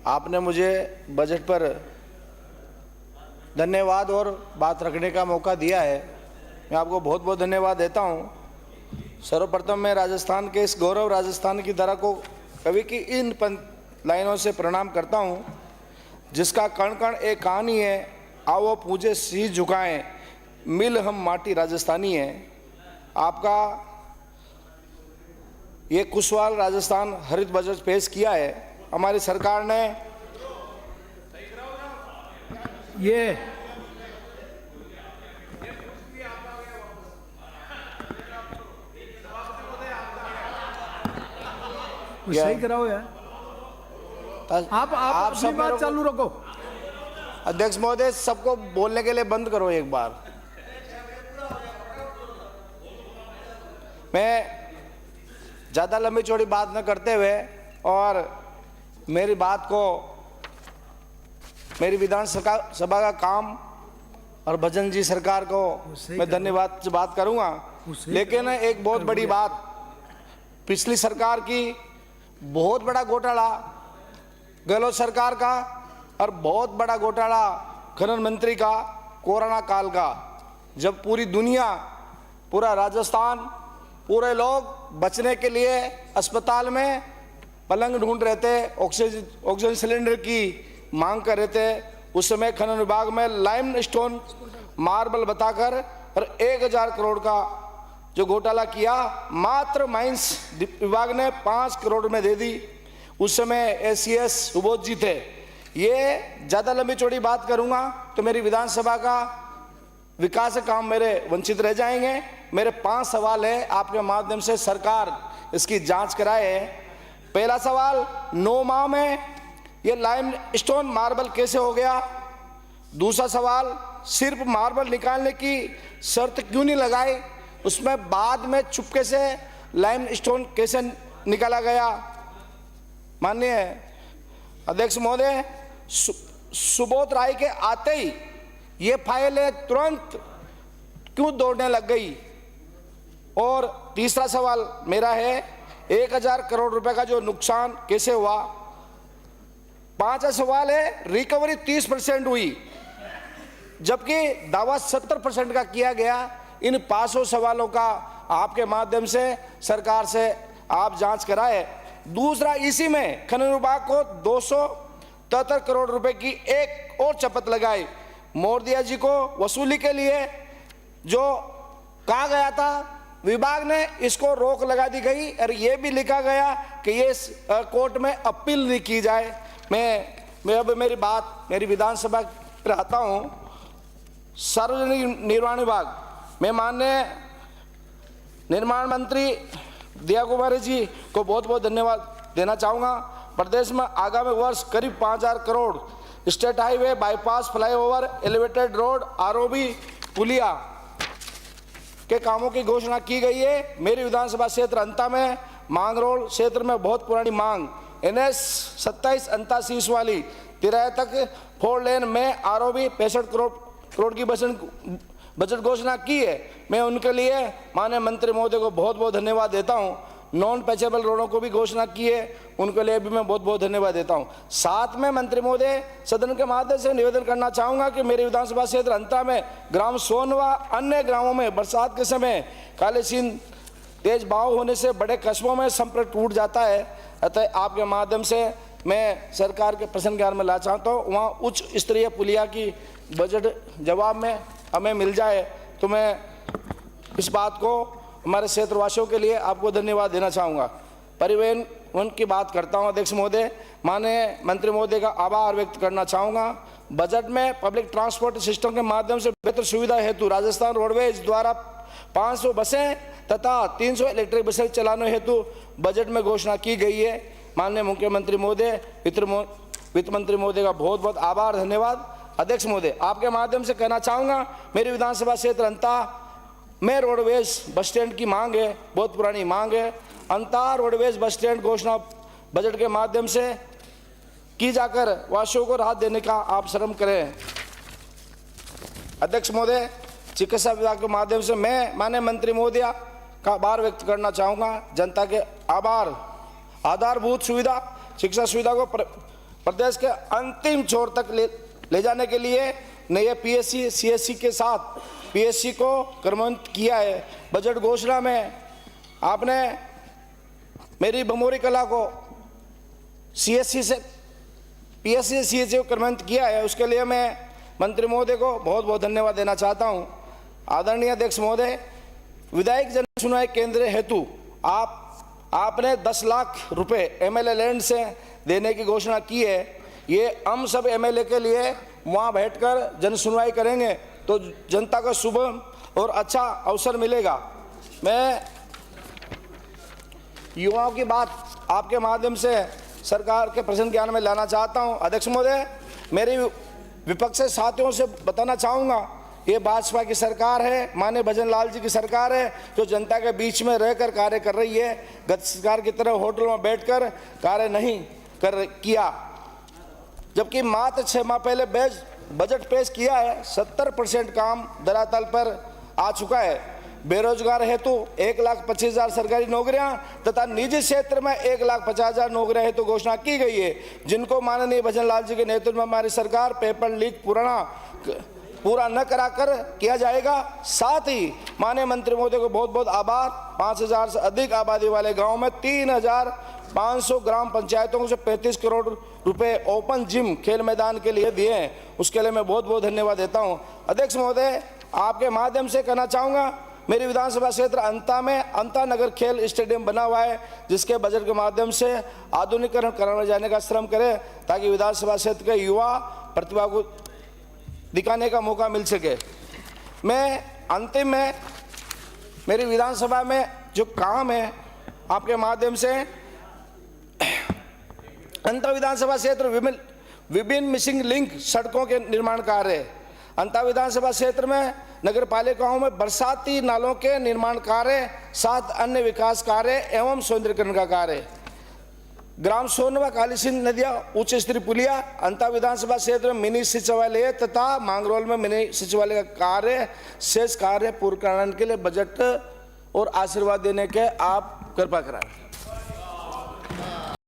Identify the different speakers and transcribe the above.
Speaker 1: आपने मुझे बजट पर धन्यवाद और बात रखने का मौका दिया है। मैं आपको बहुत बहुत धन्यवाद देता हूँ। सर्वप्रथम मैं राजस्थान के इस गौरव राजस्थान की धरा को कवि की इन लाइनों से प्रणाम करता हूँ, जिसका कण कण एक कहानी है। आओ पूजे शीश झुकाएं, मिल हम माटी राजस्थानी है। आपका ये कुशवाल राजस्थान हरित बजट पेश किया है। हमारी सरकार ने
Speaker 2: ये सही कराओ यार। आप सब बात चालू रखो।
Speaker 1: अध्यक्ष महोदय, सबको बोलने के लिए बंद करो एक बार। मैं ज़्यादा लंबी चौड़ी बात न करते हुए और मेरी बात को, मेरी विधानसभा का काम और भजन जी सरकार को मैं धन्यवाद से बात करूंगा। लेकिन एक बहुत बड़ी बात, पिछली सरकार की बहुत बड़ा घोटाला गहलोत सरकार का और बहुत बड़ा घोटाला खनन मंत्री का कोरोना काल का, जब पूरी दुनिया, पूरा राजस्थान, पूरे लोग बचने के लिए अस्पताल में पलंग ढूंढ रहे थे, ऑक्सीजन सिलेंडर की मांग कर रहे थे। उस समय खनन विभाग में लाइम स्टोन मार्बल बताकर और 1000 करोड़ का जो घोटाला किया, मात्र माइंस विभाग ने 5 करोड़ में दे दी। उस समय एसीएस सुबोध जी थे। ये ज़्यादा लंबी चौड़ी बात करूंगा तो मेरी विधानसभा का विकास काम मेरे वंचित रह जाएंगे। मेरे 5 सवाल है, आपके माध्यम से सरकार इसकी जांच कराए। पहला सवाल, 9 माह में ये लाइम स्टोन मार्बल कैसे हो गया? दूसरा सवाल, सिर्फ मार्बल निकालने की शर्त क्यों नहीं लगाई? उसमें बाद में चुपके से लाइम स्टोन कैसे निकाला गया? माननीय अध्यक्ष महोदय, सुबोध राय के आते ही ये फाइलें तुरंत क्यों दौड़ने लग गई? और तीसरा सवाल मेरा है, 1000 करोड़ रुपए का जो नुकसान कैसे हुआ? पांचवा सवाल है, रिकवरी 30% हुई जबकि दावा 70% का किया गया। इन 500 सवालों का आपके माध्यम से सरकार से आप जांच कराए। दूसरा, इसी में खनन विभाग को 273 करोड़ रुपए की एक और चपत लगाई। मोरदिया जी को वसूली के लिए जो कहा गया था, विभाग ने इसको रोक लगा दी गई और ये भी लिखा गया कि ये कोर्ट में अपील नहीं की जाए। मैं अब मेरी विधानसभा पर आता हूँ। सार्वजनिक निर्माण विभाग में माननीय निर्माण मंत्री दिया कुमारी जी को बहुत बहुत धन्यवाद देना चाहूँगा। प्रदेश में आगामी वर्ष करीब 5000 crore state highway, bypass, flyover, elevated road, ROB, पुलिया के कामों की घोषणा की गई है। मेरी विधानसभा क्षेत्र अंता में मांगरोल क्षेत्र में बहुत पुरानी मांग NS 2788 वाली तिराया तक 4 लेन में आरओबी 65 करोड़ की बजट घोषणा की है। मैं उनके लिए माननीय मंत्री महोदय को बहुत बहुत धन्यवाद देता हूं। नॉन पैचेबल रोडों को भी घोषणा की है, उनके लिए भी मैं बहुत बहुत धन्यवाद देता हूं। साथ में मंत्री महोदय, सदन के माध्यम से निवेदन करना चाहूँगा कि मेरी विधानसभा क्षेत्र अंता में ग्राम सोन व अन्य ग्रामों में बरसात के समय कालीसीन तेज बहाव होने से बड़े कस्बों में संपर्क टूट जाता है। अतः आपके माध्यम से मैं सरकार के प्रश्न ज्ञान में ला चाहता हूँ, वहाँ उच्च स्तरीय पुलिया की बजट जवाब में हमें मिल जाए। तो मैं इस बात को हमारे क्षेत्रवासियों के लिए आपको धन्यवाद देना चाहूँगा। परिवहन की बात करता हूँ अध्यक्ष महोदय, माननीय मंत्री महोदय का आभार व्यक्त करना चाहूँगा। बजट में पब्लिक ट्रांसपोर्ट सिस्टम के माध्यम से बेहतर सुविधा हेतु राजस्थान रोडवेज द्वारा 500 बसें तथा 300 इलेक्ट्रिक बसें चलाने हेतु बजट में घोषणा की गई है। माननीय मुख्यमंत्री महोदय, वित्त मंत्री महोदय का बहुत बहुत आभार, धन्यवाद। अध्यक्ष महोदय, आपके माध्यम से कहना चाहूँगा, मेरी विधानसभा क्षेत्र अंता में रोडवेज बस स्टैंड की मांग है, बहुत पुरानी मांग है। अंता रोडवेज बस स्टैंड घोषणा बजट के माध्यम से की जाकर वासियों को राहत देने का आप श्रम करें। अध्यक्ष महोदय, चिकित्सा विभाग के माध्यम से मैं माननीय मंत्री महोदय का आभार व्यक्त करना चाहूँगा। जनता के आधारभूत सुविधा, शिक्षा सुविधा को प्रदेश के अंतिम छोर तक ले जाने के लिए नए पीएससी सीएससी के साथ पीएससी को क्रमान्वित किया है। बजट घोषणा में आपने मेरी भमोरी कला को सीएससी से पीएससी सीएससी को क्रमान्वित किया है, उसके लिए मैं मंत्री महोदय को बहुत बहुत धन्यवाद देना चाहता हूं। आदरणीय अध्यक्ष महोदय, विधायक जन सुनवाई केंद्र हेतु आपने 10 लाख रुपए एमएलए लैंड से देने की घोषणा की है। ये हम सब एमएलए के लिए वहाँ बैठकर जन सुनवाई करेंगे तो जनता को शुभ और अच्छा अवसर मिलेगा। मैं युवाओं की बात आपके माध्यम से सरकार के प्रश्न ज्ञान में लाना चाहता हूँ। अध्यक्ष महोदय, मेरे विपक्ष से साथियों से बताना चाहूँगा, ये भाजपा की सरकार है, माननीय भजन लाल जी की सरकार है, जो जनता के बीच में रहकर कार्य कर रही है। गत सरकार की तरह होटल में बैठकर कार्य नहीं किया, जबकि मात्र 6 माह पहले बजट पेश किया है। 70% काम धरातल पर आ चुका है। बेरोजगार हेतु 1,25,000 सरकारी नौकरियां तथा निजी क्षेत्र में 1,50,000 नौकरियां हेतु घोषणा की गई है, जिनको माननीय भजन लाल जी के नेतृत्व में हमारी सरकार पेपर लीक पूरा न कराकर किया जाएगा। साथ ही माननीय मंत्री महोदय को बहुत बहुत आभार। 5,000 से अधिक आबादी वाले गाँव में 3,500 ग्राम पंचायतों से 35 करोड़ रुपए ओपन जिम खेल मैदान के लिए दिए हैं, उसके लिए मैं बहुत बहुत धन्यवाद देता हूं। अध्यक्ष महोदय, आपके माध्यम से कहना चाहूँगा, मेरी विधानसभा क्षेत्र अंता में अंता नगर खेल स्टेडियम बना हुआ है, जिसके बजट के माध्यम से आधुनिकीकरण कराने जाने का श्रम करें, ताकि विधानसभा क्षेत्र के युवा प्रतिभा को दिखाने का मौका मिल सके। मैं अंतिम में मेरी विधानसभा में जो काम है आपके माध्यम से, अंतर विधानसभा क्षेत्र विभिन्न मिसिंग लिंक सड़कों के निर्माण कार्य, अंतर विधानसभा क्षेत्र में नगर पालिकाओं में बरसाती नालों के निर्माण कार्य, 7 अन्य विकास कार्य एवं सौंदर्यीकरण का कार्य, ग्राम सोनवा काली सिंध नदिया उच्च स्तरीय पुलिया, अंतर विधानसभा क्षेत्र में मिनी सचिवालय तथा मांगरोल में मिनी सचिवालय का कार्य, शेष कार्य पूर्ण कराने के लिए बजट और आशीर्वाद देने के आप कृपा कराएं।